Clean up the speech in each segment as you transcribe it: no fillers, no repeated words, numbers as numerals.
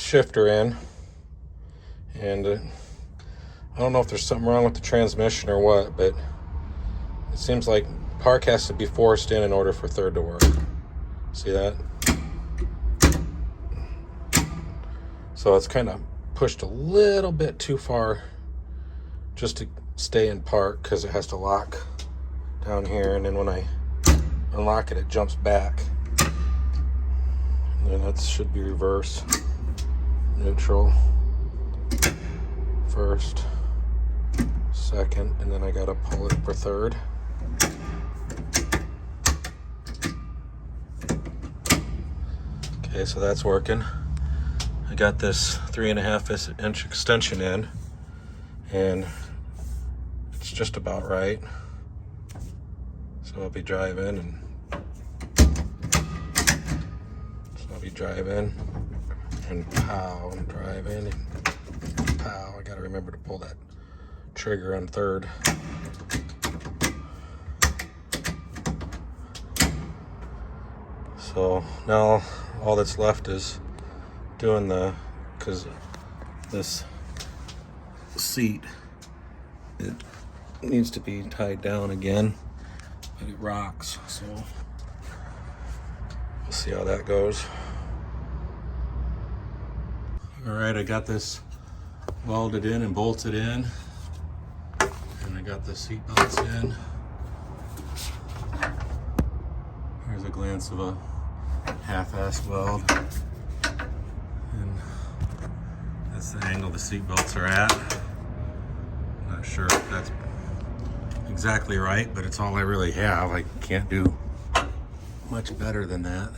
shifter in, and I don't know if there's something wrong with the transmission or what, but it seems like park has to be forced in order for third to work. See that? So it's kind of pushed a little bit too far just to stay in park, because it has to lock down here, and then when I unlock it, it jumps back. And then that should be reverse. Neutral. First. Second. And then I gotta pull it for third. Okay, so that's working. I got this 3.5 inch extension in, and it's just about right. So I'll be driving, and pow, and drive in, and pow. I gotta remember to pull that trigger on third. So now all that's left is doing because this seat, it needs to be tied down again, but it rocks, so we'll see how that goes. All right, I got this welded in and bolted in, and I got the seat belts in. Here's a glance of a half-ass weld, and that's the angle the seat belts are at. Not sure if that's exactly right, but it's all I really have. I can't do much better than that.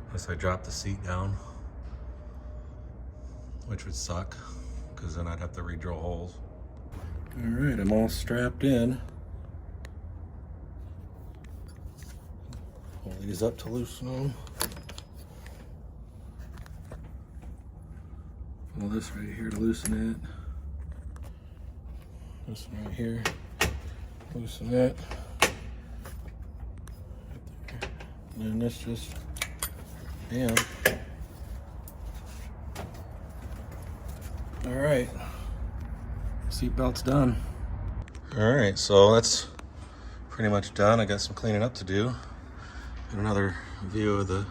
Unless I drop the seat down, which would suck, because then I'd have to re-drill holes. All right, I'm all strapped in. Pull these up to loosen them. Pull this right here to loosen it. This one right here, loosen it. And then this just, bam. All right, seatbelt's done. All right, so that's pretty much done. I got some cleaning up to do. And another view of the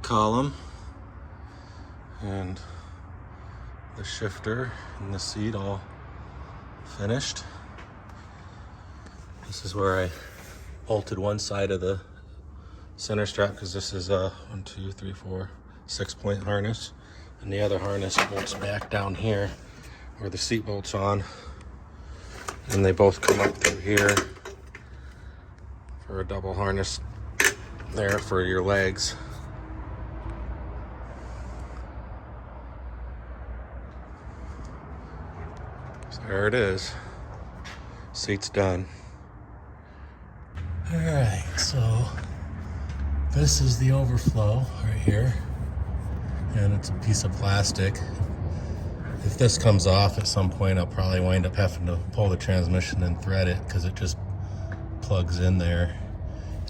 column and the shifter and the seat all finished. This is where I bolted one side of the center strap, because this is a 1, 2, 3, 4, 6-point harness, and the other harness bolts back down here where the seat bolt's on, and they both come up through here for a double harness there for your legs. So there it is. Seat's done. All right, so this is the overflow right here, and it's a piece of plastic. If this comes off at some point, I'll probably wind up having to pull the transmission and thread it, because it just plugs in there.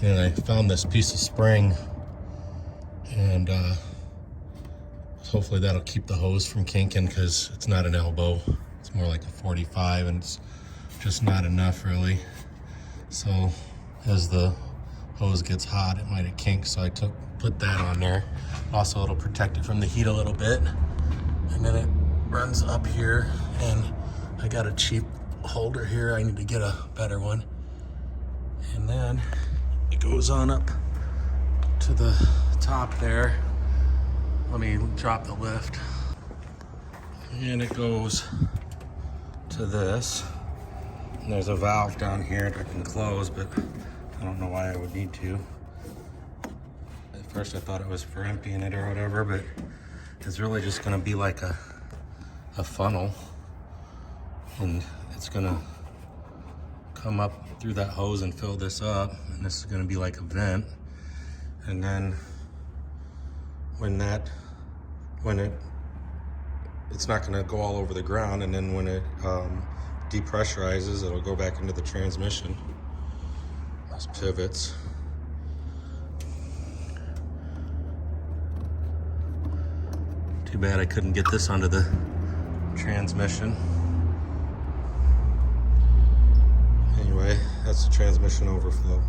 And I found this piece of spring, and hopefully that'll keep the hose from kinking, because it's not an elbow. It's more like a 45, and it's just not enough really. So as the hose gets hot, it might have kinked, so I put that on there. Also, it'll protect it from the heat a little bit. And then it runs up here, and I got a cheap holder here. I need to get a better one. And then it goes on up to the top there. Let me drop the lift. And it goes to this. And there's a valve down here that I can close, but I don't know why I would need to. At first I thought it was for emptying it or whatever, but it's really just gonna be like a funnel. And it's gonna come up through that hose and fill this up, and this is going to be like a vent. And then it's not going to go all over the ground, and then when it depressurizes, it'll go back into the transmission. Those pivots. Too bad I couldn't get this onto the transmission. Anyway, that's the transmission overflow.